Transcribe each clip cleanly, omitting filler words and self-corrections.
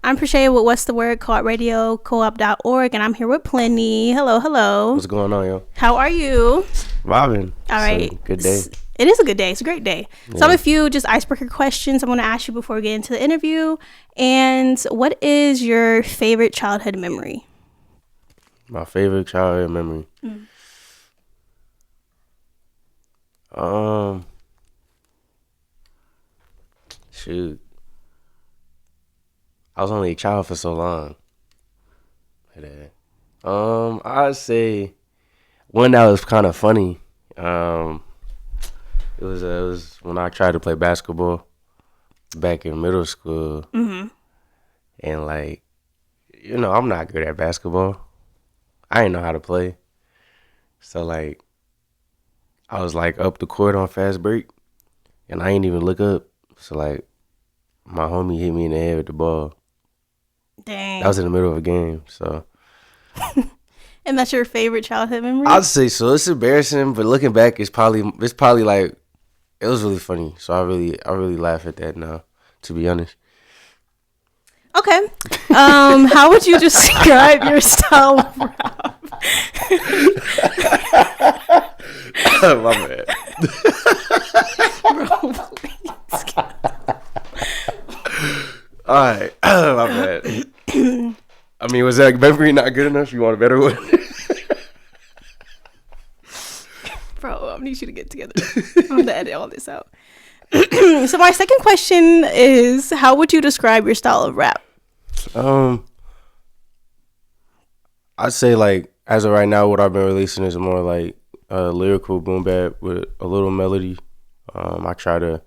I'm Prashaya with What's the Word, Co-op Radio, co-op.org, and I'm here with Plenty. Hello, hello. What's going on, yo? How are you? Vibing. All right. Good day. It is a good day. It's a great day. Yeah. So I have a few just icebreaker questions I'm going to ask you before we get into the interview. And what is your favorite childhood memory? My favorite childhood memory? Shoot. I was only a child for so long. I'd say one that was kind of funny. It was when I tried to play basketball back in middle school. Mm-hmm. And like, I'm not good at basketball. I didn't know how to play. So like, I was like up the court on fast break, and I ain't even look up. So like, my homie hit me in the head with the ball. Dang. That was in the middle of a game, so. And that's your favorite childhood memory? I'd say so. It's embarrassing, but looking back, it's probably like, it was really funny. So I really laugh at that now, to be honest. Okay. How would you describe your style of rap? My bad. Bro, please. All right. My bad. I mean, was that memory not good enough? You want a better one? Bro, I need you to get together. I'm going to edit all this out. So my second question is, how would you describe your style of rap? I'd say like, as of right now, what I've been releasing is more like lyrical boom bap with a little melody. I try to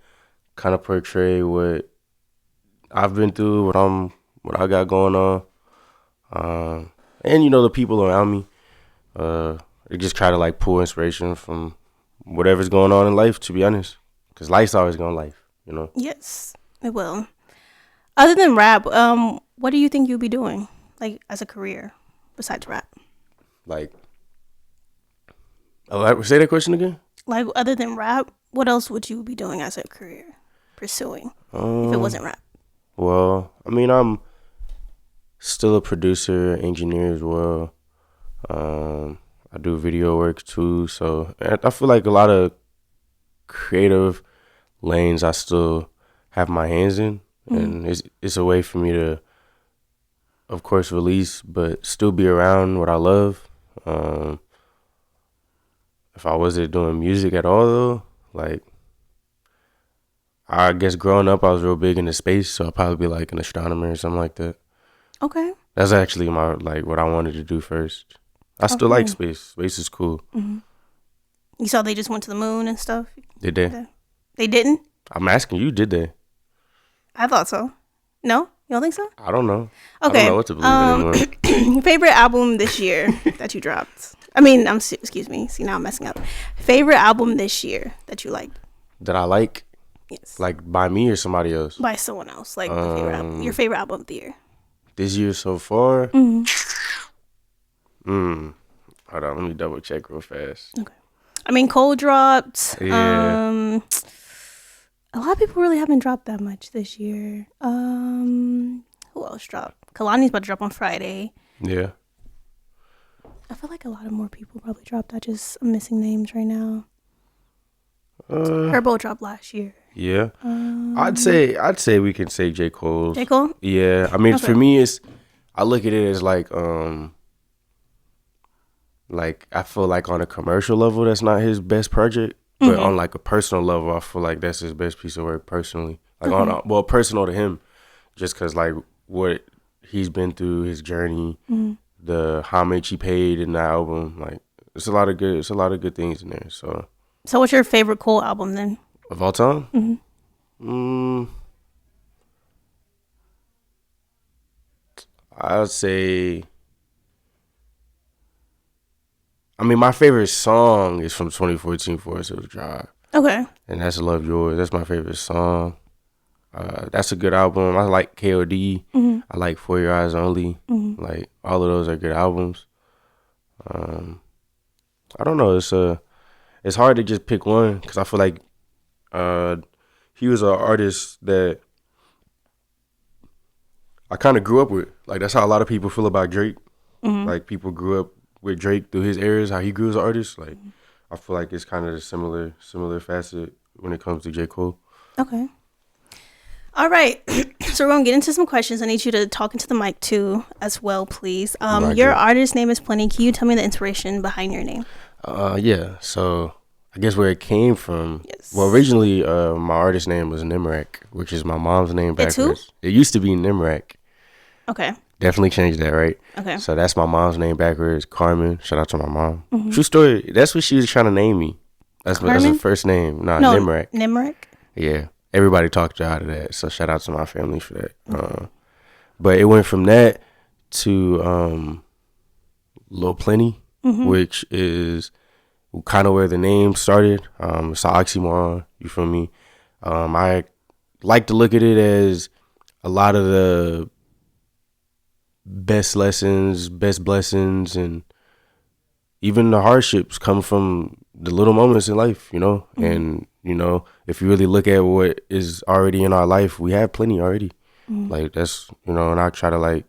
kind of portray what I've been through, what I got going on. And the people around me. I just try to like pull inspiration from whatever's going on in life, to be honest. Because life's always going life, Yes, it will. Other than rap, what do you think you'll be doing, like, as a career, besides rap? Like, say that question again? Like, other than rap, what else would you be doing as a career, pursuing, if it wasn't rap? Well, I mean, I'm still a producer, engineer as well. I do video work too, so I feel like a lot of creative lanes I still have my hands in, and it's a way for me to, of course, release, but still be around what I love. If I wasn't doing music at all, though, like, I guess growing up I was real big into space, so I'd probably be like an astronomer or something like that. Okay. That's actually what I wanted to do first. I still like space. Space is cool. Mm-hmm. You saw they just went to the moon and stuff? Did they? They didn't? I'm asking you, did they? I thought so. No? You don't think so? I don't know. Okay. I don't know what to believe anymore. Favorite album this year that you dropped? I mean, excuse me. See, now I'm messing up. Favorite album this year that you liked? That I like? Yes. Like by me or somebody else? By someone else. Like the favorite album. Your favorite album of the year. This year so far? Mm-hmm. Hold on, let me double check real fast. Okay. I mean, Cole dropped. Yeah. A lot of people really haven't dropped that much this year. Who else dropped? Kalani's about to drop on Friday. Yeah. I feel like a lot of more people probably dropped. I'm missing names right now. Herbo dropped last year. Yeah. I'd say we can say J. Cole's. J. Cole? Yeah. I mean, for me, I look at it as like I feel like on a commercial level, that's not his best project. But on like a personal level, I feel like that's his best piece of work personally. Like personal to him, just because like what he's been through, his journey, the homage he paid in the album, like it's a lot of good things in there. So what's your favorite Cole album then? Of all time? I'd say. I mean, my favorite song is from 2014 Forest Hills Drive. Okay. And that's Love Yours. That's my favorite song. That's a good album. I like KOD. I like For Your Eyes Only. Like, all of those are good albums. I don't know. It's hard to just pick one because I feel like he was an artist that I kind of grew up with. Like that's how a lot of people feel about Drake. Like people grew up with Drake through his eras, how he grew as an artist. Like I feel like it's kind of a similar facet when it comes to J. Cole. Okay. All right. So we're going to get into some questions. I need you to talk into the mic too as well, please. Your artist name is Plenty. Can you tell me the inspiration behind your name? Yeah. So I guess where it came from. Yes. Well, originally my artist name was Nimrak, which is my mom's name backwards. It's who? It used to be Nimrak. Okay. Definitely changed that, right? Okay. So that's my mom's name backwards, Carmen. Shout out to my mom. True story. That's what she was trying to name me. That's her first name. No, Nimrak. Nimrak? Yeah. Everybody talked her out of that. So shout out to my family for that. But it went from that to Lil Plenty, which is kind of where the name started. It's an oxymoron. You feel me? I like to look at it as a lot of the best lessons, best blessings, and even the hardships come from the little moments in life, you know? And, you know, if you really look at what is already in our life, we have plenty already. Like, that's, you know, and I try to, like,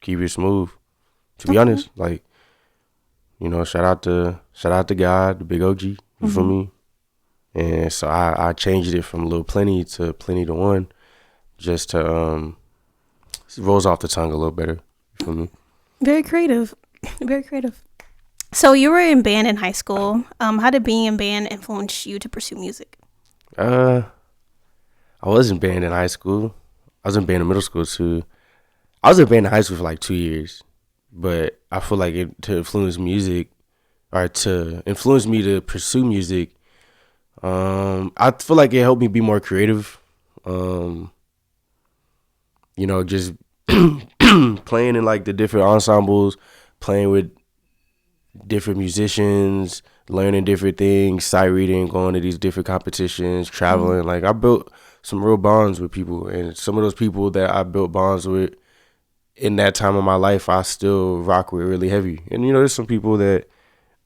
keep it smooth, to be honest. Like, you know, shout out to God, the big OG, you feel me? And so I changed it from Lil Plenty to Plenty to One, just to, it rolls off the tongue a little better, you feel me? Very creative. Very creative. So you were in band in high school. How did being in band influence you to pursue music? I was in band in high school. I was in band in middle school too. I was in band in high school for like 2 years, but I feel like to influence music or to influence me to pursue music, I feel like it helped me be more creative. You know, just playing in like the different ensembles, playing with different musicians, learning different things, sight reading, going to these different competitions, traveling. Like I built some real bonds with people, and some of those people that I built bonds with in that time of my life, I still rock with really heavy. And you know, there's some people that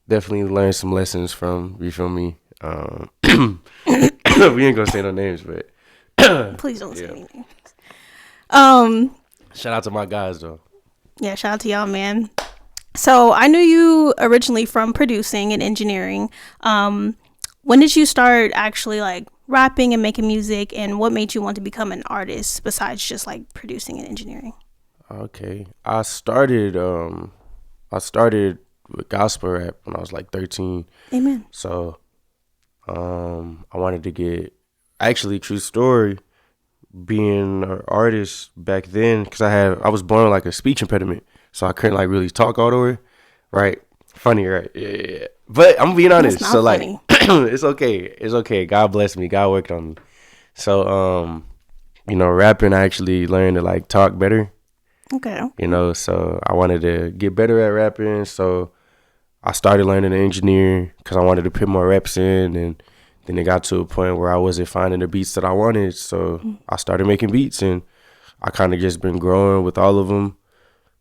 definitely learned some lessons from. You feel me? We ain't gonna say no names, but Please don't say anything. Shout out to my guys though. Yeah, shout out to y'all, man. So I knew you originally from producing and engineering. When did you start actually like rapping and making music, and what made you want to become an artist besides just like producing and engineering? Okay, I started with gospel rap when I was like 13. Amen. So I wanted to get, actually, true story, being an artist back then, because I was born with like a speech impediment, so I couldn't like really talk all the way, right? Funny, right? Yeah. But I'm being honest, so like it's okay. God bless me. God worked on me. So you know, rapping, I actually learned to like talk better. Okay. You know, so I wanted to get better at rapping, so I started learning to engineer because I wanted to put more reps in, and then it got to a point where I wasn't finding the beats that I wanted, so I started making beats, and I kind of just been growing with all of them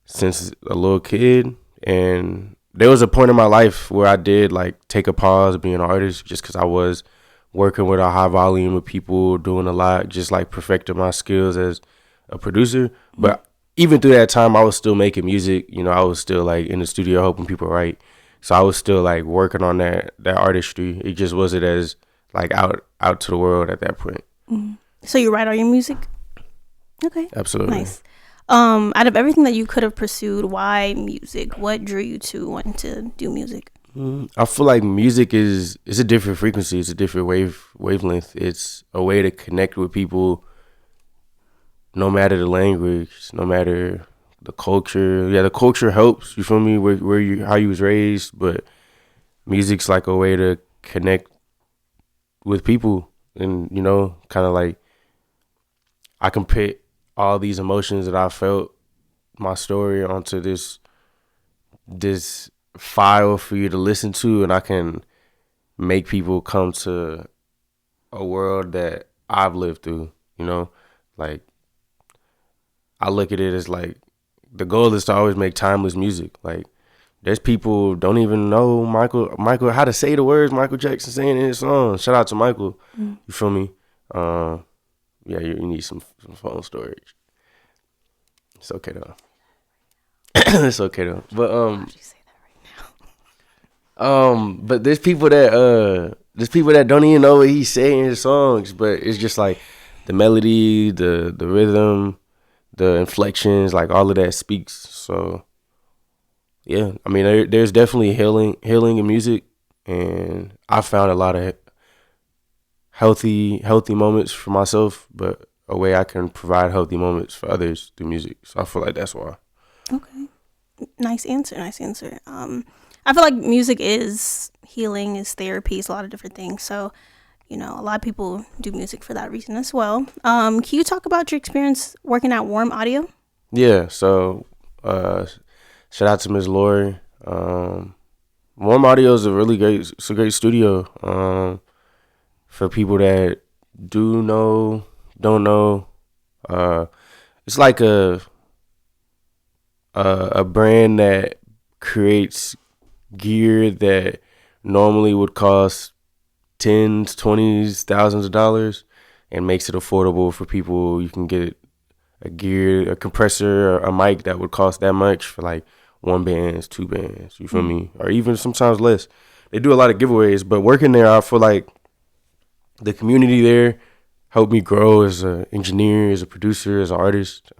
since a little kid. And there was a point in my life where I did like take a pause being an artist, just because I was working with a high volume of people, doing a lot, just like perfecting my skills as a producer. But even through that time, I was still making music. You know, I was still like in the studio helping people write. So I was still like working on that artistry. It just wasn't as like out to the world at that point. So you write all your music? Okay. Absolutely. Nice. Out of everything that you could have pursued, why music? What drew you to wanting to do music? I feel like music is a different frequency. It's a different wavelength. It's a way to connect with people, no matter the language, no matter the culture. Yeah, the culture helps. You feel me? Where you, how you was raised, but music's like a way to connect with people, and you know, kind of like I can put all these emotions that I felt, my story, onto this file for you to listen to, and I can make people come to a world that I've lived through. You know, like I look at it as like the goal is to always make timeless music. Like there's people don't even know Michael how to say the words Michael Jackson saying in his song. Shout out to Michael. You feel me? Yeah, you need some phone storage. It's okay though. It's okay though. Why'd you say that right But there's people that don't even know what he's saying in his songs, but it's just like the melody, the rhythm, the inflections, like all of that speaks. So yeah, I mean, there's definitely healing in music, and I found a lot of healthy moments for myself, but a way I can provide healthy moments for others through music. So I feel like that's why. now? Okay. Nice answer. Nice answer. I feel like music is healing, is therapy, is a lot of different things. So, a lot of people do music for that reason as well. Can you talk about your experience working at Warm Audio? Yeah. So shout out to Ms. Lori. Warm Audio is a really great. It's a great studio. For people that do know, don't know, uh, it's like a brand that creates gear that normally would cost tens, twenties, thousands of dollars, and makes it affordable for people. You can get a compressor, a mic that would cost that much for like one bands, two bands. You feel me? Or even sometimes less. They do a lot of giveaways, but working there, I feel like the community there helped me grow as an engineer, as a producer, as an artist.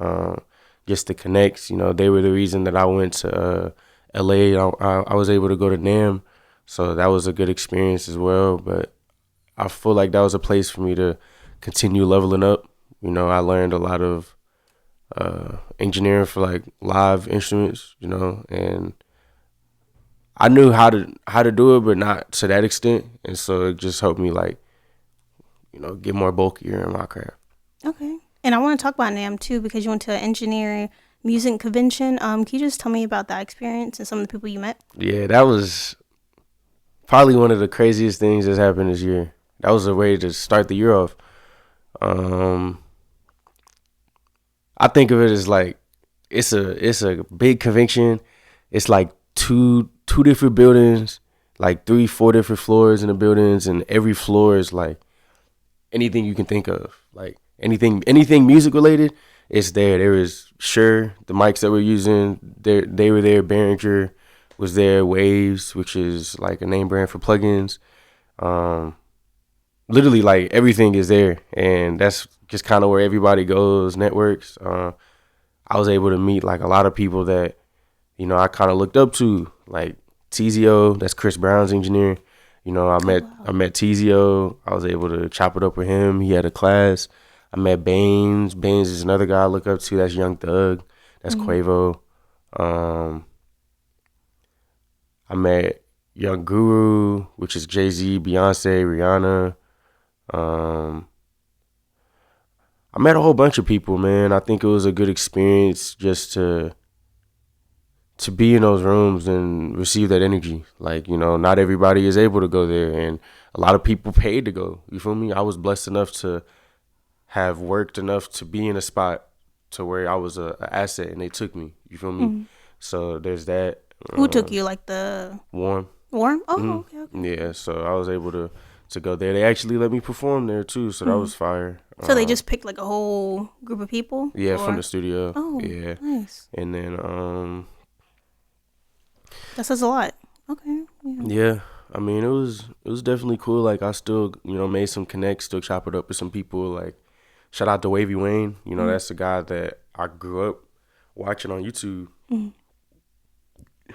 Just to connect, they were the reason that I went to LA. I was able to go to NAMM, so that was a good experience as well. But I feel like that was a place for me to continue leveling up. I learned a lot of engineering for like live instruments, and I knew how to do it, but not to that extent. And so it just helped me like, get more bulkier in my craft. Okay. And I want to talk about NAMM too because you went to an engineering music convention. Can you just tell me about that experience and some of the people you met? Yeah, that was probably one of the craziest things that's happened this year. That was a way to start the year off. I think of it as like it's a big convention. It's like two different buildings, like 3-4 different floors in the buildings, and every floor is like anything you can think of, like anything music related. It's there. There was Shure, the mics that we're using. They were there. Behringer was there. Waves, which is like a name brand for plugins. Um, Literally like everything is there, and that's just kind of where everybody goes, networks. I was able to meet like a lot of people that I kind of looked up to, like Tizio, that's Chris Brown's engineer. I met Wow. I met Tizio. I was able to chop it up with him. He had a class. I met Baines. Baines is another guy I look up to. That's Young Thug. That's Quavo. Um, I met Young Guru, which is Jay-Z, Beyonce, Rihanna. Um, I met a whole bunch of people, man. I think it was a good experience just to be in those rooms and receive that energy. Like, not everybody is able to go there, and a lot of people paid to go. You feel me? I was blessed enough to have worked enough to be in a spot to where I was a asset, and they took me. You feel me? So there's that. Who took you? Like the Warm. Warm? Oh, okay, okay. Yeah, so I was able to go there. They actually let me perform there too, so that was fire. So they just picked like a whole group of people? Yeah, from Or? the studio. Oh, Yeah. nice. And then That says a lot. Okay. Yeah. yeah, I mean it was definitely cool. Like I still, made some connects, still chop it up with some people. Like shout out to Wavy Wayne. That's the guy that I grew up watching on YouTube.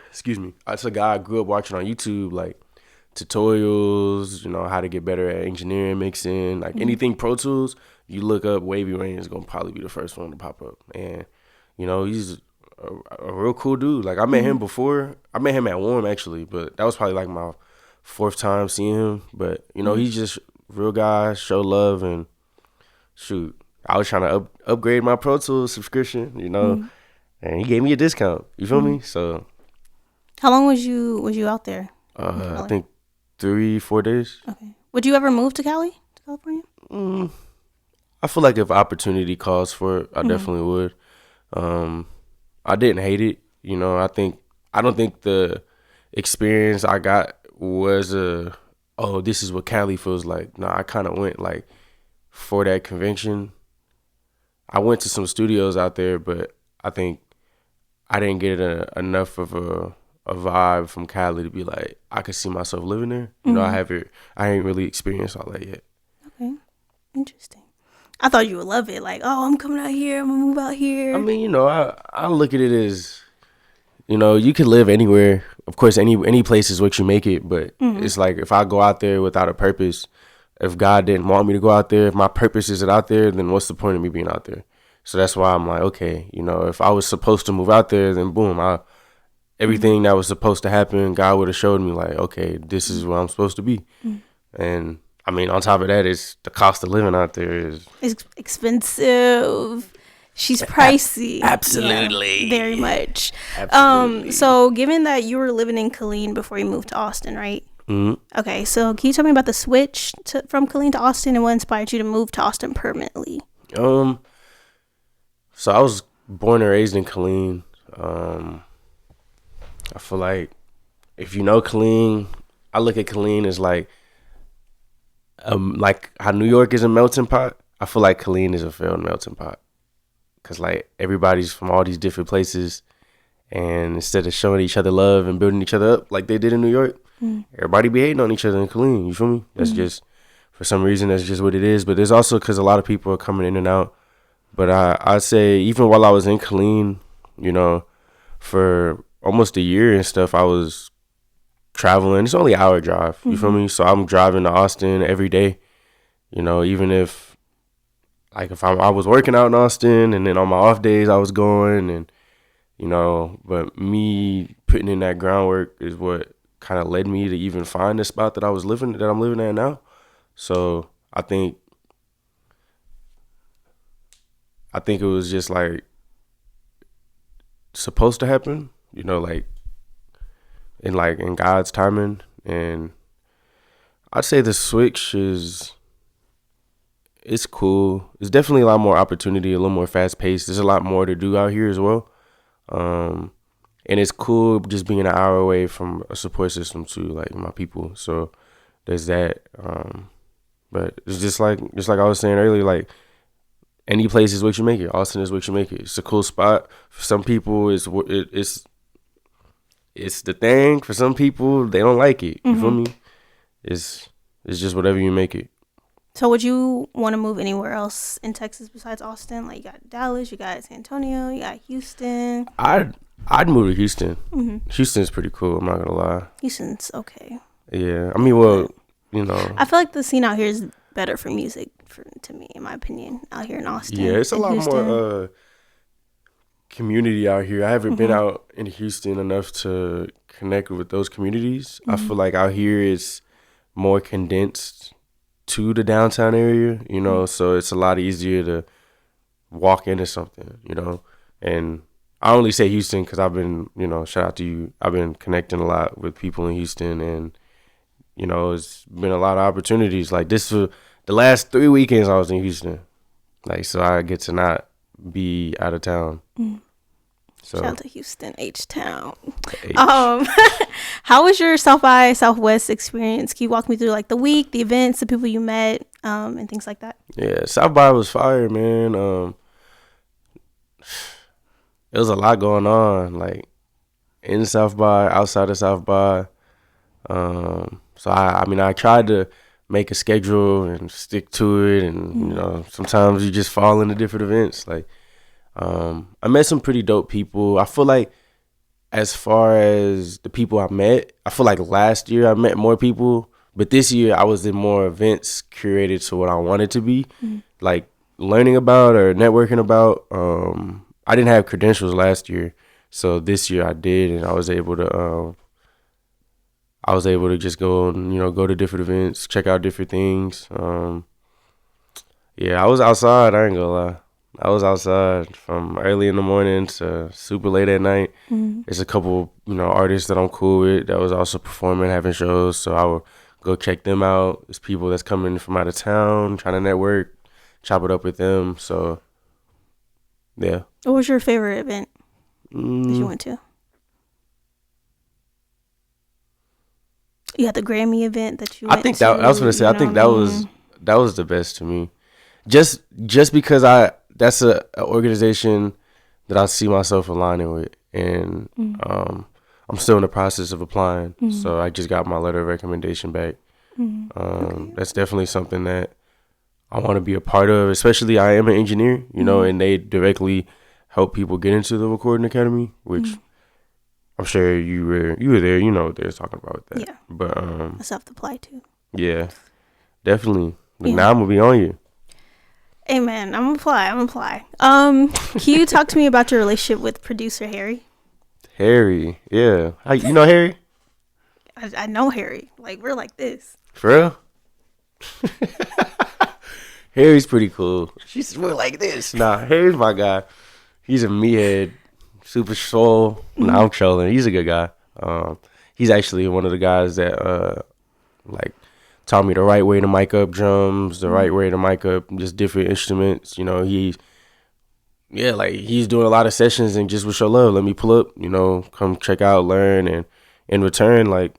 Excuse me. That's a guy I grew up watching on YouTube, like tutorials, how to get better at engineering, mixing, like anything Pro Tools. You look up Wavy Wayne is gonna probably be the first one to pop up. And he's a real cool dude. Like I met him before. I met him at Warm actually, but that was probably like my fourth time seeing him. But he's just real guy, show love, and shoot. I was trying to upgrade my Pro Tools subscription, and he gave me a discount. You feel me? So How long was you out there? In I Cali? think 3-4 days. Okay. Would you ever move to Cali? To California? I feel like if opportunity calls for it, I definitely would. I didn't hate it. I don't think the experience I got was this is what Cali feels like. No, I kind of went like for that convention. I went to some studios out there, but I think I didn't get enough of a vibe from Cali to be like I could see myself living there. You know, I ain't really experienced all that yet. Okay, interesting. I thought you would love it. Like, oh, I'm coming out here. I'm gonna move out here. I mean, you know, I look at it as, you know, you can live anywhere. Of course, any place is what you make it. But it's like if I go out there without a purpose, if God didn't want me to go out there, if my purpose isn't out there, then what's the point of me being out there? So that's why I'm like, okay, you know, if I was supposed to move out there, then boom, everything that was supposed to happen, God would have showed me like, okay, this is where I'm supposed to be. And I mean, on top of that, it's the cost of living out there is It's expensive. She's pricey. Absolutely. Yeah, very much. Absolutely. So given that you were living in Killeen before you moved to Austin, right? Mm-hmm. Okay, so can you tell me about the switch from Killeen to Austin and what inspired you to move to Austin permanently? So I was born and raised in Killeen. I feel if you know Killeen, I look at Killeen as like how New York is a melting pot. I feel like Killeen is a failed melting pot. Cause like everybody's from all these different places, and instead of showing each other love and building each other up like they did in New York, everybody be hating on each other in Killeen. You feel me? That's just, for some reason, that's just what it is. But there's also because a lot of people are coming in and out. But I say even while I was in Killeen, you know, for almost a year and stuff, I was traveling. It's only an hour drive. You feel me? So I'm driving to Austin every day. You know, even if I was working out in Austin, and then on my off days I was going, and you know, but me putting in that groundwork is what kind of led me to even find the spot that I'm living at now. So I think it was just like supposed to happen, you know, like in God's timing. And I'd say the switch it's cool. It's definitely a lot more opportunity, a little more fast paced. There's a lot more to do out here as well. And it's cool just being an hour away from a support system too, like my people. So there's that. But it's just like I was saying earlier, like any place is what you make it. Austin is what you make it. It's a cool spot. For some people, it's the thing. For some people, they don't like it. You feel me? It's just whatever you make it. So would you want to move anywhere else in Texas besides Austin? Like you got Dallas, you got San Antonio, you got Houston. I'd move to Houston. Houston's pretty cool. I'm not gonna lie. Houston's okay. Yeah, I mean, well, you know, I feel like the scene out here is better for music, to me, in my opinion. Out here in Austin, yeah, it's a lot Houston. more community out here. I haven't been out in Houston enough to connect with those communities. I feel like out here it's more condensed to the downtown area, you know, so it's a lot easier to walk into something, you know. And I only say Houston because I've been, you know, shout out to you. I've been connecting a lot with people in Houston, and you know, it's been a lot of opportunities. Like the last 3 weekends I was in Houston, like, so I get to not be out of town. So, shout out to Houston, H-Town. H. How was your South by Southwest experience? Can you walk me through like the week, the events, the people you met, and things like that? Yeah, South by was fire, man. There was a lot going on, like in South by, outside of South by. So I mean, I tried to make a schedule and stick to it, and you know, sometimes you just fall into different events. Like, I met some pretty dope people. I feel like, as far as the people I met, I feel like last year I met more people, but this year I was in more events curated to what I wanted to be, like learning about or networking about. I didn't have credentials last year, so this year I did, and I was able to just go and, you know, go to different events, check out different things. Yeah, I was outside. I ain't gonna lie. I was outside from early in the morning to super late at night. There's a couple, you know, artists that I'm cool with that was also performing, having shows, so I would go check them out. There's people that's coming from out of town, trying to network, chop it up with them. So, yeah. What was your favorite event that you went to? You had the Grammy event that you went to. I think that I was gonna say. I think that was the best to me. Just because that's a organization that I see myself aligning with, and I'm still in the process of applying. So I just got my letter of recommendation back. Okay. That's definitely something that I want to be a part of. Especially, I am an engineer, and they directly help people get into the recording academy, which I'm sure you were there. You know what they're talking about with that. Yeah. But I still have to apply too. yeah, definitely. But Yeah. now I'm gonna be on you. Hey man, I'm gonna apply. Can you talk to me about your relationship with producer Harry? Harry, yeah. How you know Harry? I know Harry. Like we're like this. For real? Harry's pretty cool. We're like this. Nah, Harry's my guy. He's a meathead, super soul. Nah, I'm trolling. He's a good guy. He's actually one of the guys that like taught me the right way to mic up drums, the right way to mic up just different instruments. He's doing a lot of sessions and just with your love, let me pull up, come check out, learn, and in return, like,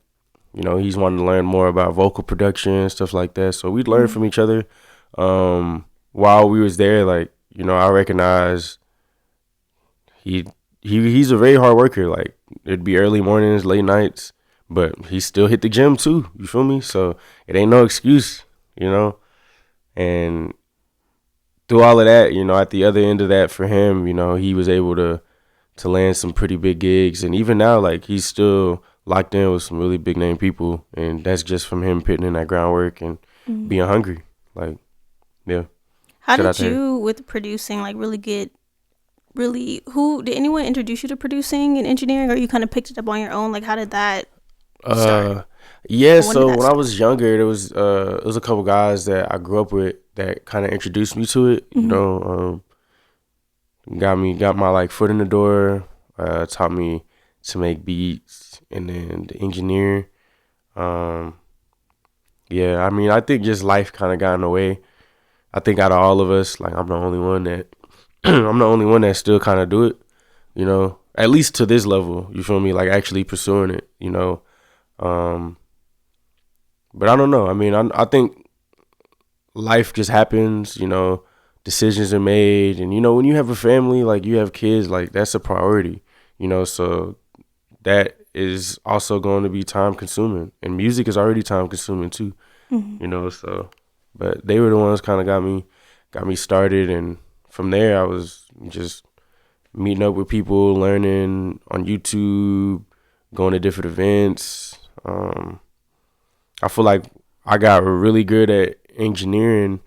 he's wanting to learn more about vocal production, stuff like that. So we'd learn from each other. While we was there, like, I recognize he's a very hard worker. Like, it'd be early mornings, late nights, but he still hit the gym too. You feel me? So it ain't no excuse, and through all of that, at the other end of that for him, he was able to land some pretty big gigs. And even now, like, he's still locked in with some really big name people. And that's just from him putting in that groundwork and being hungry. Like, yeah. How Shout out did to him. you with producing like who did anyone introduce you to producing and engineering, or you kind of picked it up on your own? Like how did that start? Yeah, Or when did so that when I start? was younger, there was a couple guys that I grew up with that kind of introduced me to it, got my like foot in the door, taught me to make beats, and then the engineer. Um, yeah, I mean, I think just life kind of got in the way. I think out of all of us, like I'm the only one that I'm the only one that still kind of do it, at least to this level. You feel me? Like actually pursuing it. Um, but I don't know. I mean, I think life just happens. Decisions are made, and when you have a family, like you have kids, like that's a priority. So that is also going to be time consuming, and music is already time consuming too. So, but they were the ones kind of got me started, and from there I was just meeting up with people, learning on YouTube, going to different events. I feel like I got really good at engineering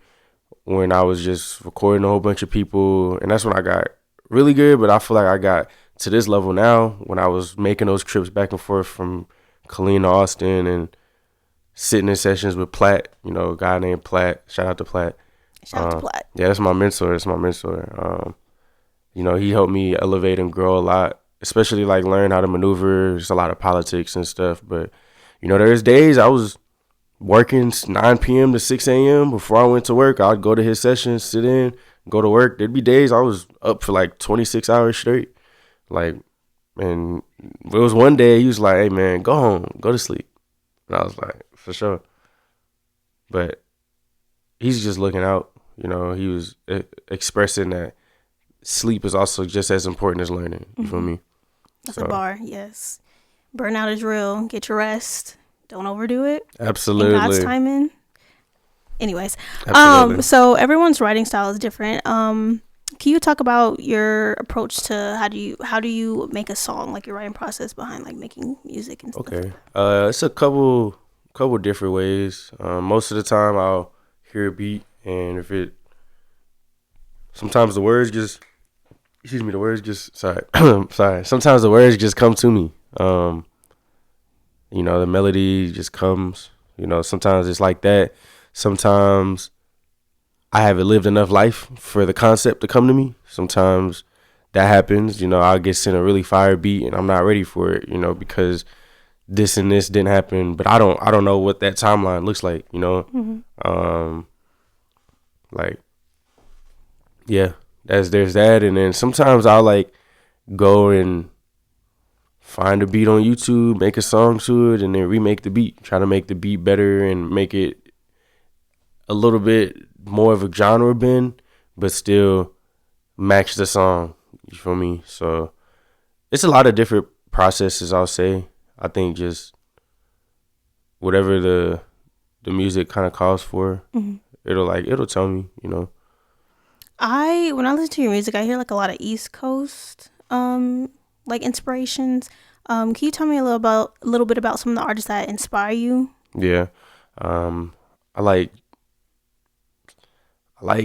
when I was just recording a whole bunch of people, and that's when I got really good. But I feel like I got to this level now when I was making those trips back and forth from Killeen to Austin and sitting in sessions with Platt, a guy named Platt. Shout out to Platt. Shout out to Platt. Yeah, that's my mentor. He helped me elevate and grow a lot, especially like learn how to maneuver. There's a lot of politics and stuff, but there's days I was working 9 p.m. to 6 a.m. Before I went to work. I'd go to his sessions, sit in, go to work. There'd be days I was up for like 26 hours straight. Like, and it was one day he was like, "Hey man, go home, go to sleep." And I was like, "For sure." But he's just looking out. He was expressing that sleep is also just as important as learning. You feel me? That's a bar. Yes, burnout is real. Get your rest. Don't overdo it. Absolutely. In God's timing. Anyways, Absolutely. so everyone's writing style is different. Can you talk about your approach to how do you make a song, like your writing process behind like making music and stuff? Okay. It's a couple different ways. Most of the time I'll hear a beat, and sometimes the words just sorry. sorry. Sometimes the words just come to me. The melody just comes. Sometimes it's like that. Sometimes I haven't lived enough life for the concept to come to me. Sometimes that happens. I'll get sent a really fire beat and I'm not ready for it, because this and this didn't happen. But I don't know what that timeline looks like, Like, yeah, there's that. And then sometimes I'll like go and find a beat on YouTube, make a song to it, and then remake the beat. Try to make the beat better and make it a little bit more of a genre bend, but still match the song. You feel me? So it's a lot of different processes, I'll say. I think just whatever the music kind of calls for, it'll tell me, you know. When I listen to your music, I hear like a lot of East Coast like inspirations. Can you tell me a little bit about some of the artists that inspire you? Yeah. I like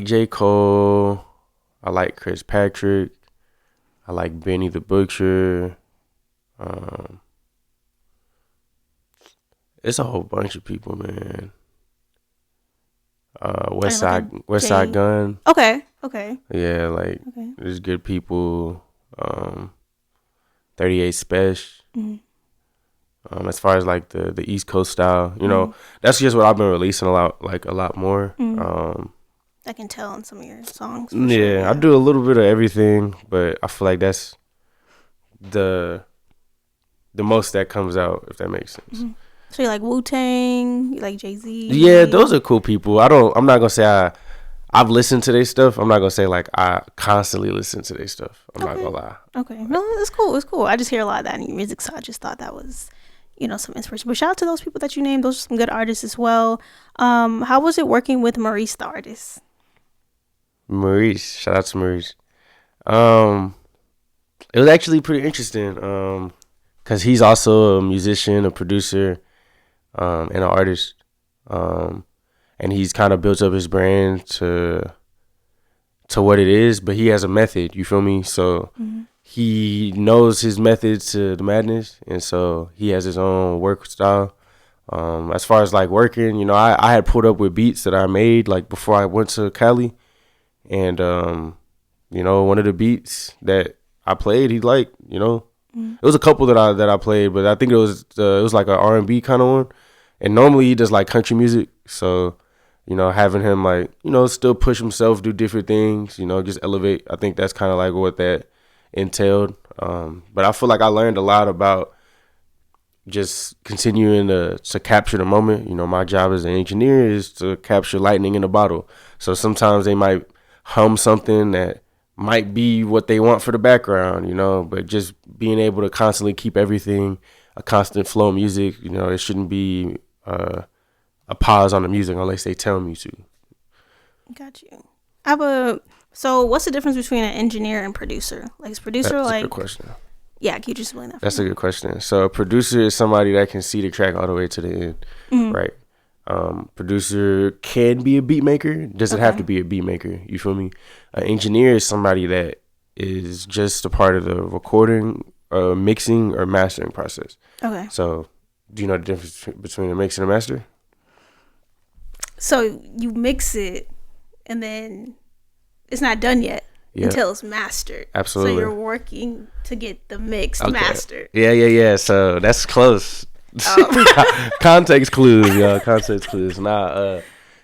J. Cole. I like Chris Patrick. I like Benny the Butcher. Um, it's a whole bunch of people, man. Are you like a West Side J? Gun. Okay, okay, Yeah, like okay. there's good people. 38 Special. Mm-hmm. As far as like the East Coast style, you Mm-hmm. know, that's just what I've been releasing a lot more. I can tell in some of your songs for sure. Yeah, I Yeah. do a little bit of everything, but I feel like that's the most that comes out, if that makes sense. Mm-hmm. So you like Wu Tang? You like Jay Yeah, Z? those are cool people. I'm not gonna say I've listened to their stuff. I'm not gonna say like I constantly listen to their stuff. I'm not Okay. gonna lie. Okay. No, it's cool. It's cool. I just hear a lot of that in your music, so I just thought that was, some inspiration. But shout out to those people that you named. Those are some good artists as well. How was it working with Maurice the artist? Maurice, shout out to Maurice. Um, it was actually pretty interesting. Cause he's also a musician, a producer, and an artist. Um, and he's kind of built up his brand to what it is, but he has a method. You feel me? So he knows his method to the madness, and so he has his own work style. As far as like working, you know, I had pulled up with beats that I made like before I went to Cali, and you know, one of the beats that I played, he liked. You know, it was a couple that I played, but I think it was like an R&B kind of one. And normally he does like country music, so you know, having him like, you know, still push himself, do different things, you know, just elevate. I think that's kind of like what that entailed. But I feel like I learned a lot about just continuing to capture the moment. You know, my job as an engineer is to capture lightning in a bottle. So sometimes they might hum something that might be what they want for the background, you know, but just being able to constantly keep everything a constant flow of music, you know, it shouldn't be a pause on the music unless they tell me to. Got you. So what's the difference between an engineer and producer? Like, is producer That's a like, good question. yeah, can you just explain that for That's a me? good question. So a producer is somebody that can see the track all the way to the end, right? Producer can be a beat maker. Doesn't have Okay. to be a beat maker. You feel me? An engineer is somebody that is just a part of the recording, mixing, or mastering process. Okay. So, do you know the difference between a mix and a master? So you mix it and then it's not done yet Yeah, until it's mastered. absolutely. So you're working to get the mix Okay. mastered. Yeah. So that's close. Context clues, y'all. Context clues.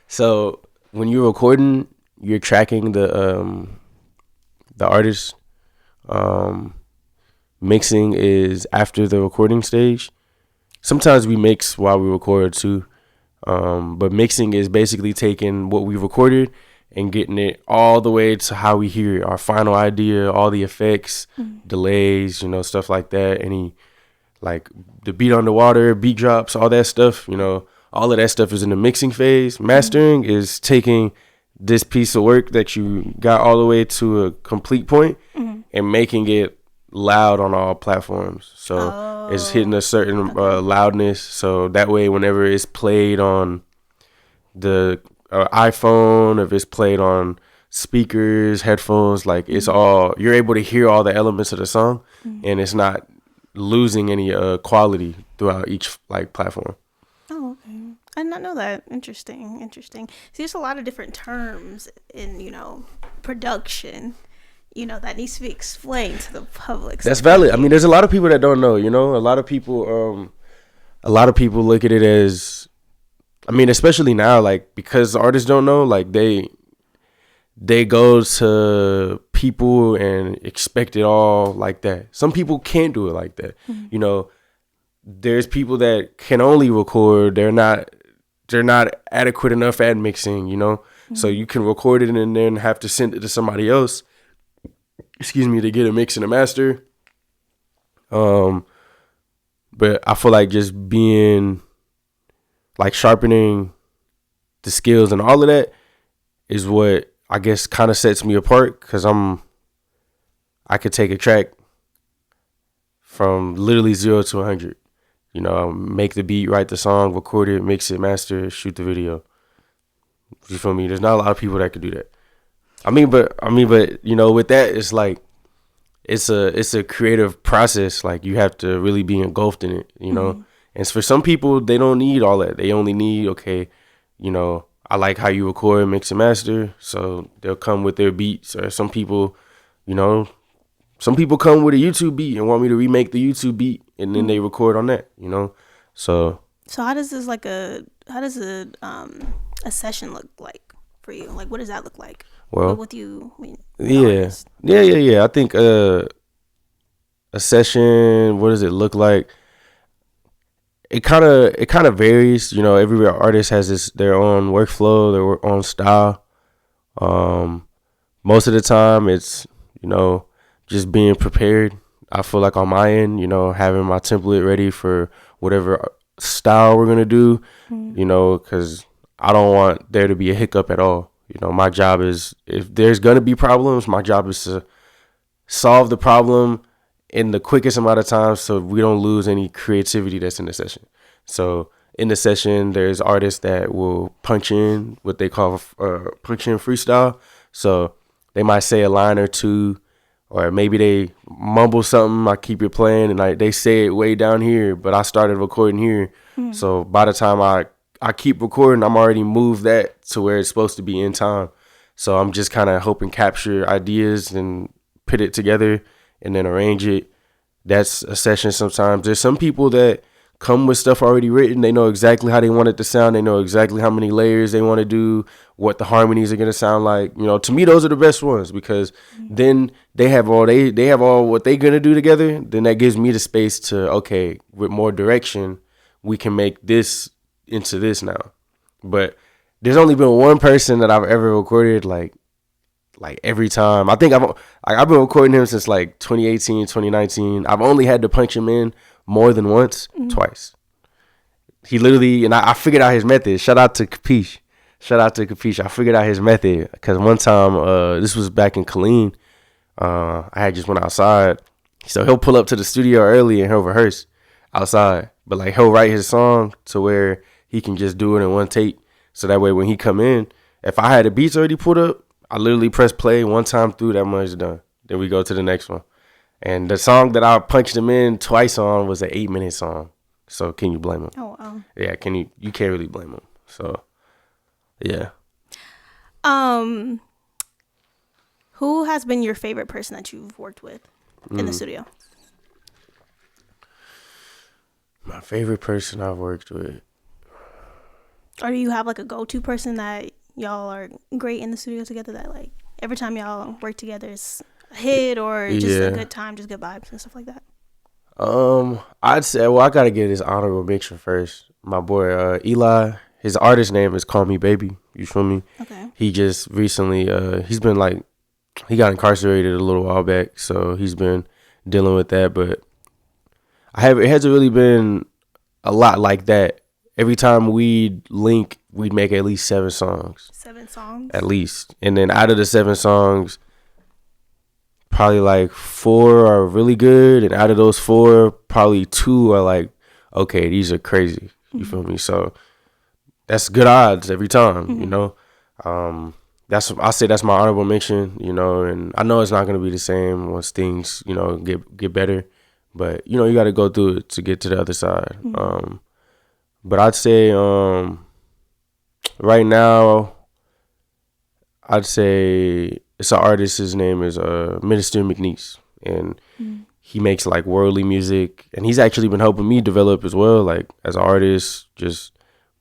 So when you're recording, you're tracking the artist. Mixing is after the recording stage. Sometimes we mix while we record too. But mixing is basically taking what we recorded and getting it all the way to how we hear it, our final idea, all the effects, delays, you know, stuff like that. Any like the beat underwater, beat drops, all that stuff, you know, all of that stuff is in the mixing phase. Mastering is taking this piece of work that you got all the way to a complete point and making it loud on all platforms. So it's hitting a certain loudness. So that way, whenever it's played on the iPhone, if it's played on speakers, headphones, like it's all, you're able to hear all the elements of the song and it's not losing any quality throughout each like platform. Oh, okay. I did not know that. Interesting. See, there's a lot of different terms in, production, that needs to be explained to the public. That's valid. I mean, there's a lot of people that don't know, you know, a lot of people look at it as, I mean, especially now, like, because artists don't know, like they go to people and expect it all like that. Some people can't do it like that. You know, there's people that can only record. They're not adequate enough at mixing, you know? So you can record it and then have to send it to somebody else excuse me, to get a mix and a master. But I feel like just being like sharpening the skills and all of that is what I guess kind of sets me apart, because I could take a track from literally 0 to 100. You know, make the beat, write the song, record it, mix it, master it, shoot the video. You feel me? There's not a lot of people that could do that. But you know, with that, it's like it's a creative process. Like, you have to really be engulfed in it. You know, and for some people, they don't need all that. They only need, okay, you know, I like how you record, mix and master, so they'll come with their beats. Or some people, you know, some people come with a YouTube beat and want me to remake the YouTube beat, and then they record on that, you know. So how does a session look like for you? Like, what does that look like? Well, with you, I mean, yeah. I think a session, what does it look like? It kind of varies. You know, every artist has their own workflow, their own style. Most of the time, it's, you know, just being prepared. I feel like on my end, you know, having my template ready for whatever style we're gonna do. You know, because I don't want there to be a hiccup at all. You know, my job is, if there's gonna be problems, my job is to solve the problem in the quickest amount of time, so we don't lose any creativity that's in the session. So in the session, there's artists that will punch in what they call punch in freestyle. So they might say a line or two, or maybe they mumble something. I keep it playing, and they say it way down here, but I started recording here. So by the time I keep recording, I'm already moved that to where it's supposed to be in time. So I'm just kind of hoping capture ideas and put it together and then arrange it. That's a session sometimes. There's some people that come with stuff already written. They know exactly how they want it to sound. They know exactly how many layers they want to do, what the harmonies are going to sound like. You know, to me, those are the best ones, because then they have all what they're going to do together. Then that gives me the space to, okay, with more direction, we can make this into this now. But there's only been one person that I've ever recorded like every time. I think I've been recording him since like 2018, 2019. I've only had to punch him in more than once, twice. He literally, and I figured out his method. Shout out to Capiche. I figured out his method, because one time, this was back in Killeen, I had just went outside. So he'll pull up to the studio early and he'll rehearse outside. But like, he'll write his song to where he can just do it in one take. So that way when he come in, if I had the beats already put up, I literally press play one time through, that much done. Then we go to the next one. And the song that I punched him in twice on was an 8-minute song. So can you blame him? Oh, wow. Yeah, you can't really blame him. So yeah. Who has been your favorite person that you've worked with in the studio? My favorite person I've worked with. Or do you have like a go-to person that y'all are great in the studio together, that like every time y'all work together is a hit, or just a good time, just good vibes and stuff like that? I'd say, well, I gotta get this honorable mention first. My boy Eli, his artist name is Call Me Baby. You feel me? Okay. He just recently he's been like, he got incarcerated a little while back, so he's been dealing with that. But it hasn't really been a lot like that. Every time we'd link, we'd make at least 7 songs. 7 songs? At least. And then out of the 7 songs, probably like 4 are really good. And out of those 4, probably 2 are like, okay, these are crazy. You feel me? So that's good odds every time, you know? I say that's my honorable mention, you know, and I know it's not going to be the same once things, you know, get better. But, you know, you got to go through it to get to the other side. But I'd say right now, I'd say it's an artist. His name is Minister McNeese, and he makes like worldly music, and he's actually been helping me develop as well, like as an artist, just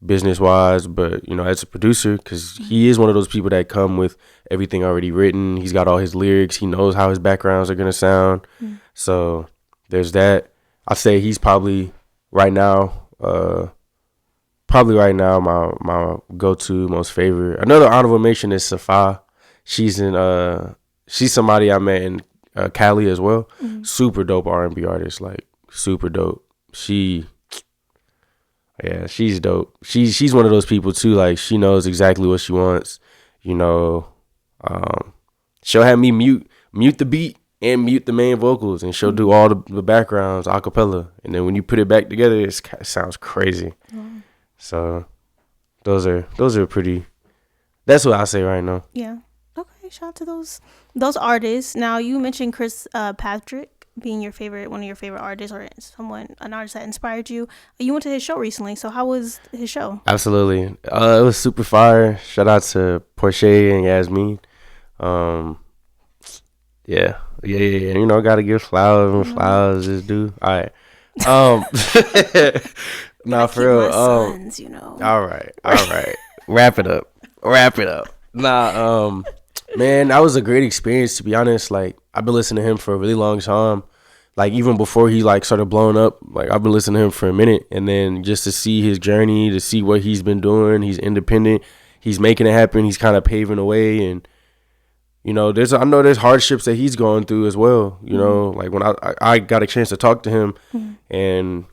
business wise, but you know, as a producer, because he is one of those people that come with everything already written. He's got all his lyrics. He knows how his backgrounds are gonna sound. So there's that. I'd say he's probably right now my go-to, most favorite. Another honorable mention is Safa. She's somebody I met Callie as well. Super dope R&B artist, like super dope. She's dope. She's one of those people too. Like she knows exactly what she wants. You know, she'll have me mute the beat and mute the main vocals, and she'll do all the backgrounds a cappella. And then when you put it back together, it sounds crazy. So those are pretty. That's what I say right now. Yeah. Okay. Shout out to those artists. Now you mentioned Chris Patrick being one of your favorite artists, or an artist that inspired you. You went to his show recently. So how was his show? Absolutely. It was super fire. Shout out to Portia and Yasmin. Yeah. You know, gotta give flowers when flowers is due. All right. Nah, for real. Sons, you know. All right. Wrap it up. Nah, man, that was a great experience, to be honest. Like, I've been listening to him for a really long time. Like, even before he like started blowing up, like I've been listening to him for a minute. And then just to see his journey, to see what he's been doing, he's independent, he's making it happen, he's kind of paving the way. And you know, I know there's hardships that he's going through as well. You know, like when I got a chance to talk to him, and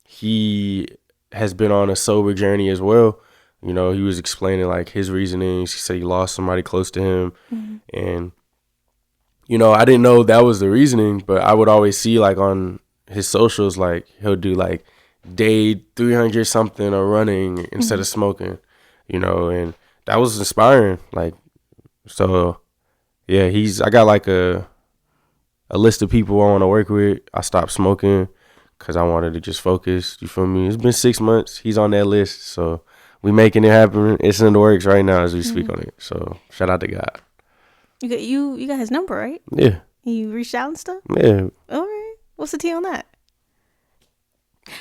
he has been on a sober journey as well. You know, he was explaining like his reasonings. He said he lost somebody close to him, and you know, I didn't know that was the reasoning, but I would always see like on his socials, like he'll do like day 300 something or running instead of smoking. You know, and that was inspiring. Like, so. Yeah, I got like a list of people I want to work with. I stopped smoking because I wanted to just focus. You feel me? It's been 6 months. He's on that list. So we making it happen. It's in the works right now as we speak on it. So shout out to God. You got his number, right? Yeah. You reached out and stuff? Yeah. All right. What's the tea on that?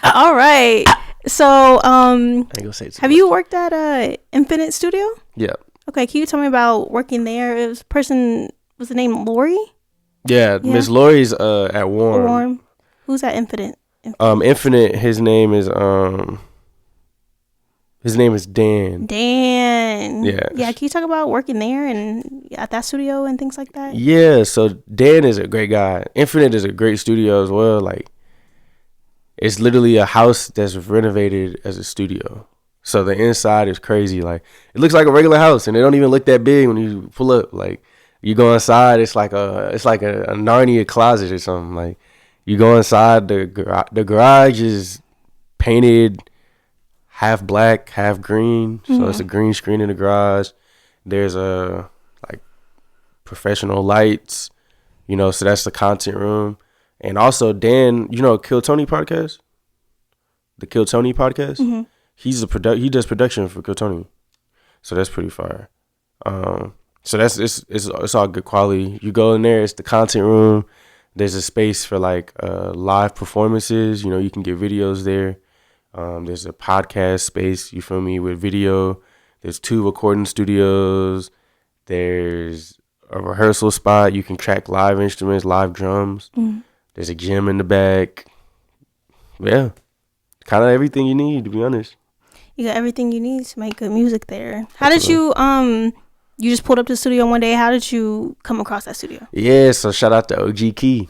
All right. So have you worked at Infinite Studio? Yeah. Okay, can you tell me about working there? It was was the name Lori? Yeah, Miss Lori's at Warm. Who's at Infinite? Infinite, his name is Dan. Dan. Yeah. Yeah, can you talk about working there and at that studio and things like that? Yeah, so Dan is a great guy. Infinite is a great studio as well. Like, it's literally a house that's renovated as a studio. So the inside is crazy. Like, it looks like a regular house, and it don't even look that big when you pull up. Like, you go inside, it's like a Narnia closet or something. Like, you go inside, the garage is painted half black, half green. So it's a green screen in the garage. There's like professional lights, you know. So that's the content room. And also Dan, you know, Kill Tony podcast, the Kill Tony podcast. He does production for Kill Tony, so that's pretty fire. So that's it's all good quality. You go in there, it's the content room. There's a space for like live performances. You know, you can get videos there. There's a podcast space, you feel me, with video. There's 2 recording studios. There's a rehearsal spot. You can track live instruments, live drums. There's a gym in the back. Yeah, kind of everything you need, to be honest. You got everything you need to make good music there. How did you you just pulled up to the studio one day? How did you come across that studio? Yeah, so shout out to OG Key.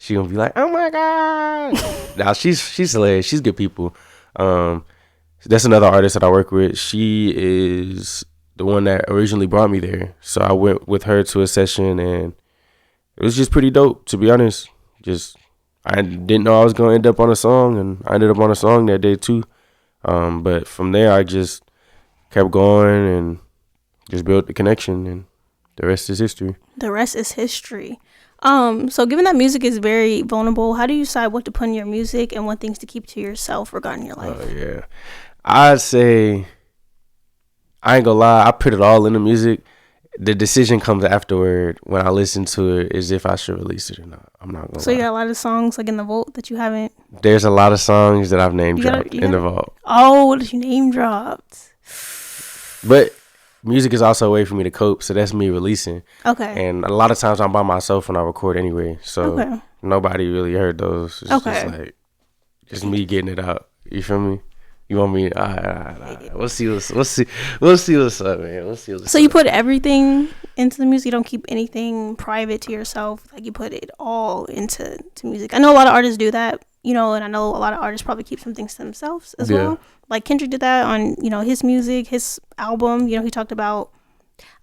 She gonna be like, oh my god. Now she's hilarious. She's good people. That's another artist that I work with. She is the one that originally brought me there. So I went with her to a session, and it was just pretty dope, to be honest. I didn't know I was gonna end up on a song, and I ended up on a song that day too. But from there, I just kept going and just built the connection, and the rest is history. The rest is history. So given that music is very vulnerable, how do you decide what to put in your music and what things to keep to yourself regarding your life? Oh yeah, I'd say, I ain't gonna lie, I put it all in the music. The decision comes afterward when I listen to it, is if I should release it or not. I'm not gonna lie. So you got a lot of songs like in the vault that you haven't? There's a lot of songs that I've name dropped in the vault. Oh, what did you name dropped? But music is also a way for me to cope, so that's me releasing. Okay. And a lot of times I'm by myself when I record anyway, so nobody really heard those. It's just like, just me getting it out. You feel me? You want me? All right. We'll see what's up, man. We'll see what's So up. you put everything into the music. You don't keep anything private to yourself. Like you put it all into music. I know a lot of artists do that, and I know a lot of artists probably keep some things to themselves as well. Like Kendrick did that on, his music, his album. He talked about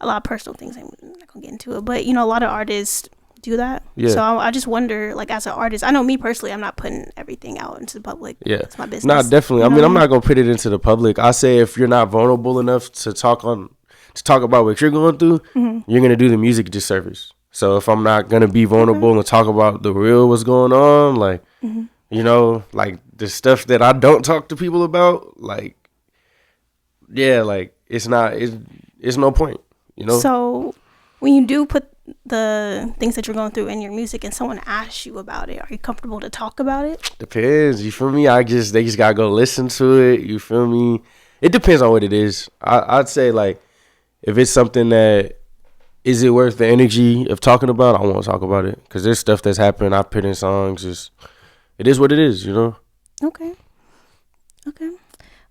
a lot of personal things. I'm not gonna get into it, but a lot of artists do that. Yeah. So I just wonder, like, as an artist, I know me personally, I'm not putting everything out into the public. Yeah, it's my business. Nah, definitely. I mean, I'm not gonna put it into the public. I say if you're not vulnerable enough to talk about what you're going through, you're gonna do the music a disservice. So if I'm not gonna be vulnerable and talk about the real what's going on, like, like the stuff that I don't talk to people about, like, like it's no point, So when you do put the things that you're going through in your music and someone asks you about it, are you comfortable to talk about it? Depends. You feel me? They just gotta go listen to it. You feel me? It depends on what it is. I'd say, like, if it's something that is it worth the energy of talking about, I won't talk about it, because there's stuff that's happened. I put in songs. It is what it is, Okay.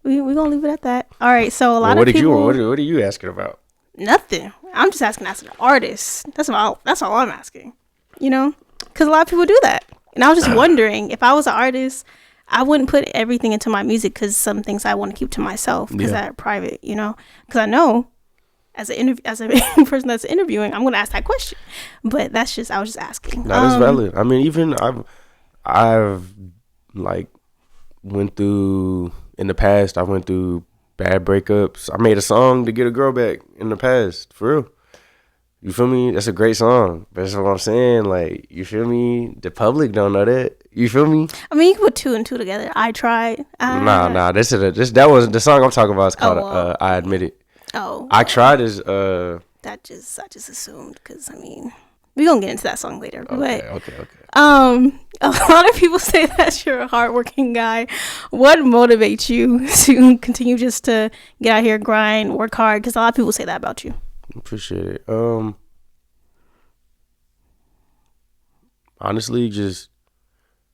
We're gonna leave it at that. All right. So a lot of people. What are you asking about? Nothing. I'm just asking as an artist. That's all I'm asking. Because a lot of people do that, and I was just wondering, if I was an artist, I wouldn't put everything into my music, because some things I want to keep to myself because they're private. Because I know as a person that's interviewing, I'm gonna ask that question. But I was just asking. That is valid. I mean, even I've like went through in the past. I went through bad breakups. I made a song to get a girl back in the past, for real. You feel me? That's a great song. That's what I'm saying. Like, you feel me? The public don't know that. You feel me? I mean, you can put two and two together. I tried. Nah. That was the song I'm talking about. It's called I Admit It. Oh. I tried as I just assumed, because I mean, we're gonna get into that song later. Okay. A lot of people say that you're a hardworking guy. What motivates you to continue just to get out here, grind, work hard? Because a lot of people say that about you. Appreciate it. Honestly, just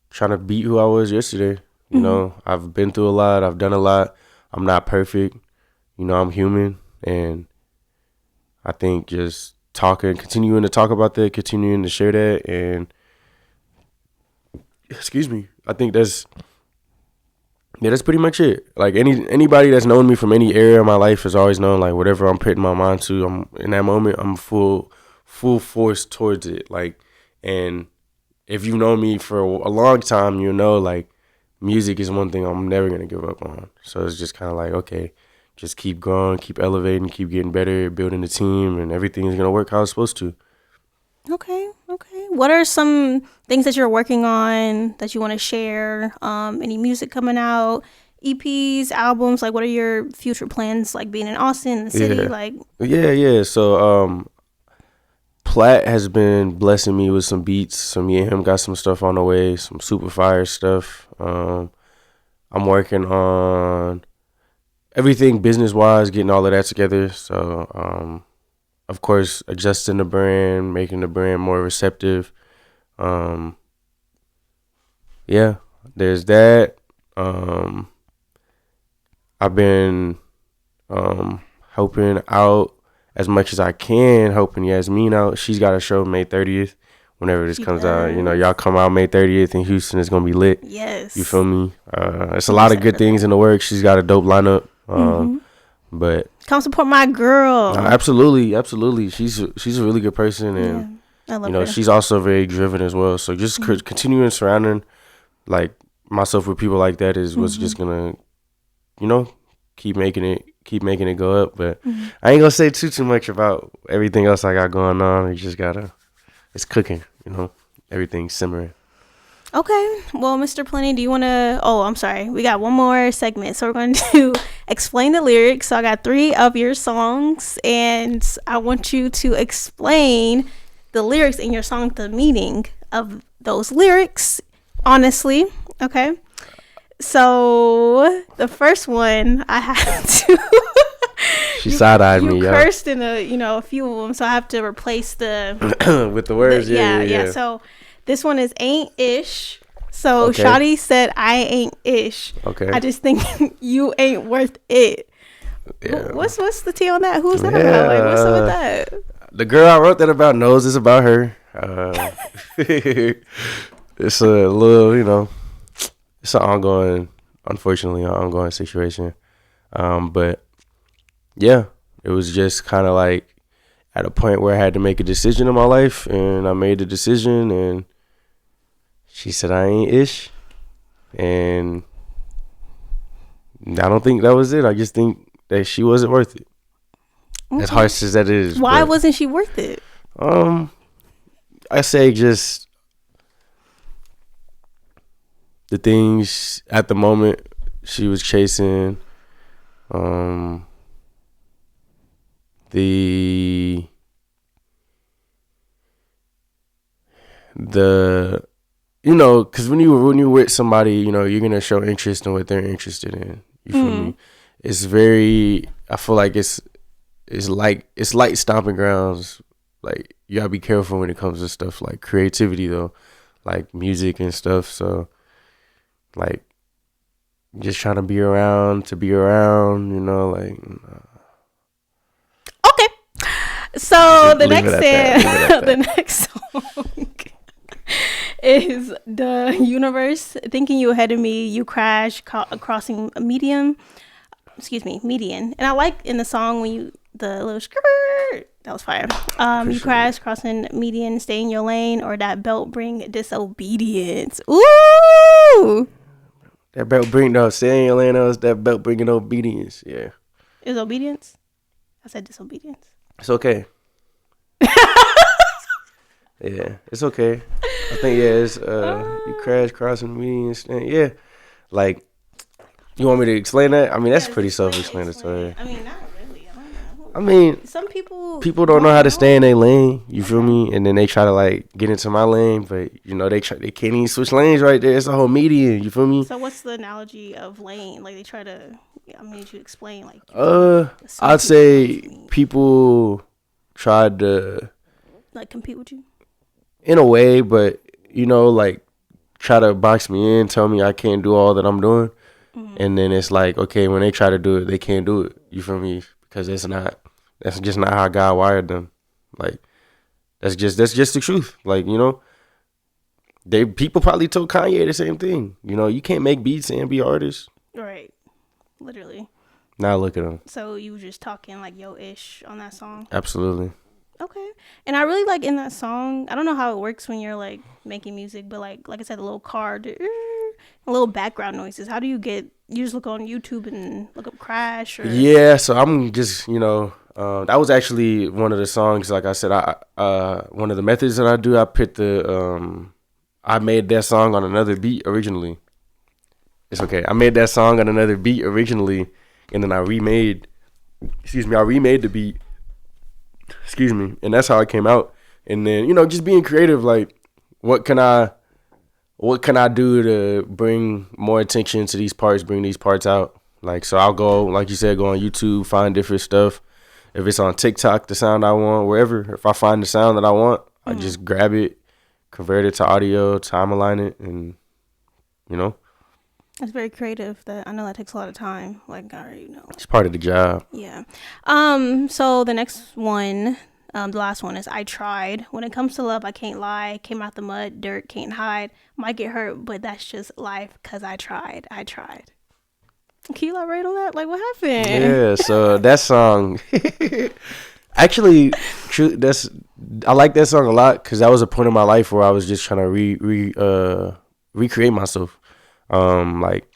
trying to beat who I was yesterday. I've been through a lot. I've done a lot. I'm not perfect. I'm human, and I think just continuing to talk about that, continuing to share that, and I think that's pretty much it. Like, anybody that's known me from any area of my life has always known, like, whatever I'm putting my mind to, I'm in that moment, I'm full force towards it. Like, and if you've known me for a long time, like, music is one thing I'm never gonna give up on. So it's just kind of like, okay, just keep growing, keep elevating, keep getting better, building the team, and everything is gonna work how it's supposed to. Okay. What are some things that you're working on that you want to share? Any music coming out, EPs, albums? Like, what are your future plans? Like, being in Austin, the city, like. Yeah. So, Platt has been blessing me with some beats. Me and him got some stuff on the way, some super fire stuff. I'm working on everything business wise, getting all of that together. So, of course, adjusting the brand, making the brand more receptive. There's that. I've been helping out as much as I can, helping Yasmin out. She's got a show May 30th. Whenever this comes out, y'all come out May 30th in Houston. It's gonna be lit. Yes. You feel me? It's a lot of good things in the works. She's got a dope lineup. But come support my girl. Absolutely. She's a really good person, and I love her. She's also very driven as well. So just continuing surrounding like myself with people like that is what's just gonna, keep making it go up. But I ain't gonna say too much about everything else I got going on. You just it's cooking, everything's simmering. Okay. Well, Mr. Plenty, do you want to... Oh, I'm sorry. We got one more segment. So we're going to explain the lyrics. So I got 3 of your songs, and I want you to explain the lyrics in your song, the meaning of those lyrics, honestly. Okay. So the first one, I had to... She side-eyed me, You cursed in a few of them, so I have to replace the... with the words, yeah. So... This one is ain't ish. So Okay. Shawty said, "I ain't ish. Okay. I just think you ain't worth it." Yeah. What's the tea on that? Who's that about? Like, what's up with Yeah. that? The girl I wrote that about knows it's about her. It's a little, it's an ongoing, unfortunately, an ongoing situation. But yeah, it was just kind of like at a point where I had to make a decision in my life, and I made the decision, and she said I ain't ish, and I don't think that was it. I just think that she wasn't worth it. As Okay. harsh as that is, Why but wasn't she worth it? I say just the things at the moment she was chasing, the the because when you with somebody, you're gonna show interest in what they're interested in. You feel me? It's very. I feel like it's light stomping grounds. Like you gotta be careful when it comes to stuff like creativity though, like music and stuff. So like just trying to be around to be around. Like Okay. So the leave it next at that. Leave it at the that. next song is The Universe. Thinking you ahead of me, you crash crossing a median. And I like in the song when you the little skirt, that was fire. You crash crossing median, stay in your lane, or that belt bring disobedience. Ooh, That belt bring no saying Atlanta. That belt bringing obedience. Yeah, is obedience? I said disobedience. it's okay. Yeah, it's okay. I think it's you crash crossing me and stand. Yeah, like you want me to explain that? I mean that's pretty self-explanatory. I mean, not really. I don't know. I mean Some people don't know how to stay in their lane. You feel me? And then they try to like get into my lane, but they can't even switch lanes right there. It's a whole median. You feel me? So what's the analogy of lane? Like they try to. I mean, you explain like. I'd say people tried to like compete with you. in a way, but like try to box me in, tell me I can't do all that I'm doing, and then it's like okay, when they try to do it, they can't do it. You feel me? Because that's just not how God wired them. Like that's just the truth. Like people probably told Kanye the same thing. You can't make beats and be artists. Right. Literally. Now look at them. So you were just talking like yo-ish on that song? Absolutely. Okay. And I really like in that song, I don't know how it works when you're like making music, but like I said, a little car, little background noises. How do you just look on YouTube and look up Crash or? Yeah, so I'm just, that was actually one of the songs, like I said, one of the methods that I do, I made that song on another beat originally. It's okay. I made that song on another beat originally, and then I remade the beat. Excuse me. And that's how it came out. And then, just being creative, like, what can I do to bring more attention to these parts, bring these parts out? Like, so I'll go, like you said, go on YouTube, find different stuff. If it's on TikTok, the sound I want, wherever, if I find the sound that I want, I just grab it, convert it to audio, time align it, and, It's very creative. That I know that takes a lot of time. Like I already know. It's part of the job. Yeah. So the next one, the last one is I tried. When it comes to love, I can't lie. Came out the mud, dirt can't hide. Might get hurt, but that's just life. Cause I tried. Can you elaborate on that? Like what happened? Yeah. So that song, actually, I like that song a lot because that was a point in my life where I was just trying to recreate myself. Like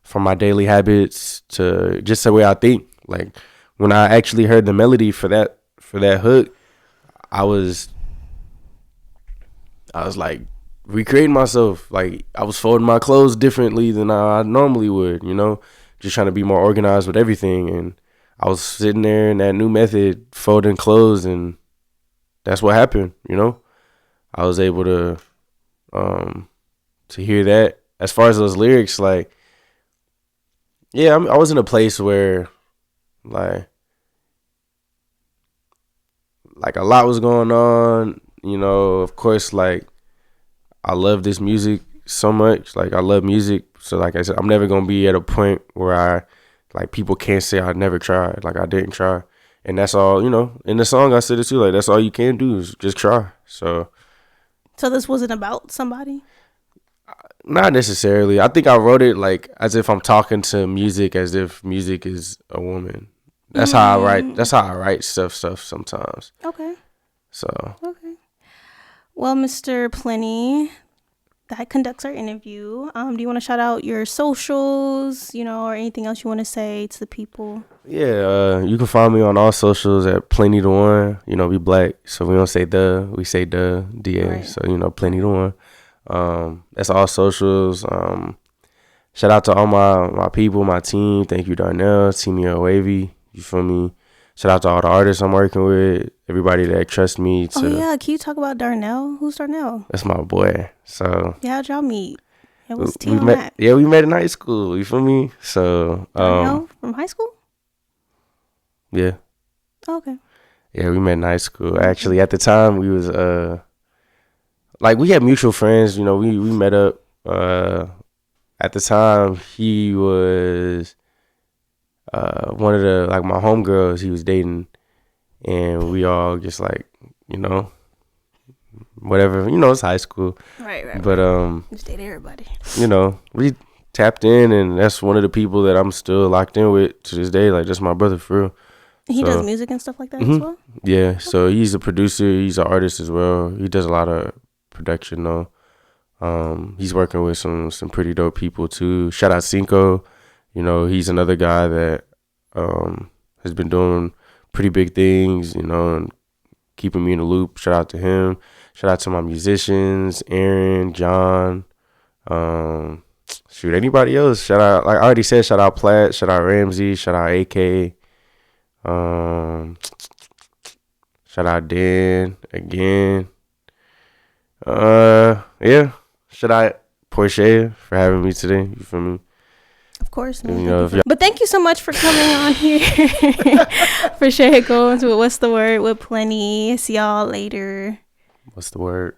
from my daily habits to just the way I think. Like when I actually heard the melody for that hook, I was like recreating myself. Like I was folding my clothes differently than I normally would, just trying to be more organized with everything. And I was sitting there in that new method, folding clothes, and that's what happened, I was able to hear that. As far as those lyrics, like, yeah, I was in a place where, like a lot was going on. Of course, like, I love this music. so much. Like I love music, so like I said, I'm never gonna be at a point where I like people can't say I never tried. Like I didn't try, and that's all. In the song I said it too. Like that's all you can do is just try. So this wasn't about somebody. not necessarily. I think I wrote it like as if I'm talking to music, as if music is a woman. That's how I write. That's how I write stuff sometimes. Okay. So Okay. Well, Mr. Plenty, that conducts our interview. Do you want to shout out your socials, or anything else you want to say to the people? yeah, you can find me on all socials at Plenty the One. We black, so we don't say the, we say the DA. Right. So Plenty the One. That's all socials. Shout out to all my people, my team. Thank you, Darnell, Team Wavy. You feel me? Shout out to all the artists I'm working with, everybody that trusts me. Oh yeah, can you talk about Darnell? Who's Darnell? That's my boy. So yeah, how'd y'all meet? It was we met. Yeah, we met in high school. You feel me? So Darnell from high school? Yeah. Oh, okay. Yeah, we met in high school. Actually, at the time we was like we had mutual friends. We met up. At the time he was one of the like my homegirls he was dating, and we all just like whatever, it's high school. Right. But just date everybody. We tapped in, and that's one of the people that I'm still locked in with to this day. Like that's my brother for real. He does music and stuff like that as well? Yeah, okay. So he's a producer, he's an artist as well. He does a lot of production though. He's working with some pretty dope people too. Shout out Cinco. He's another guy that has been doing pretty big things, and keeping me in the loop. Shout out to him. Shout out to my musicians, Aaron, John. Anybody else. Shout out, like I already said, shout out Platt, shout out Ramsey, shout out AK. Shout out Dan again. Yeah. Shout out Portia for having me today. You feel me? Of course. But thank you so much for coming on here. For sure. Go into it. What's the word with Plenty. See y'all later. What's the word?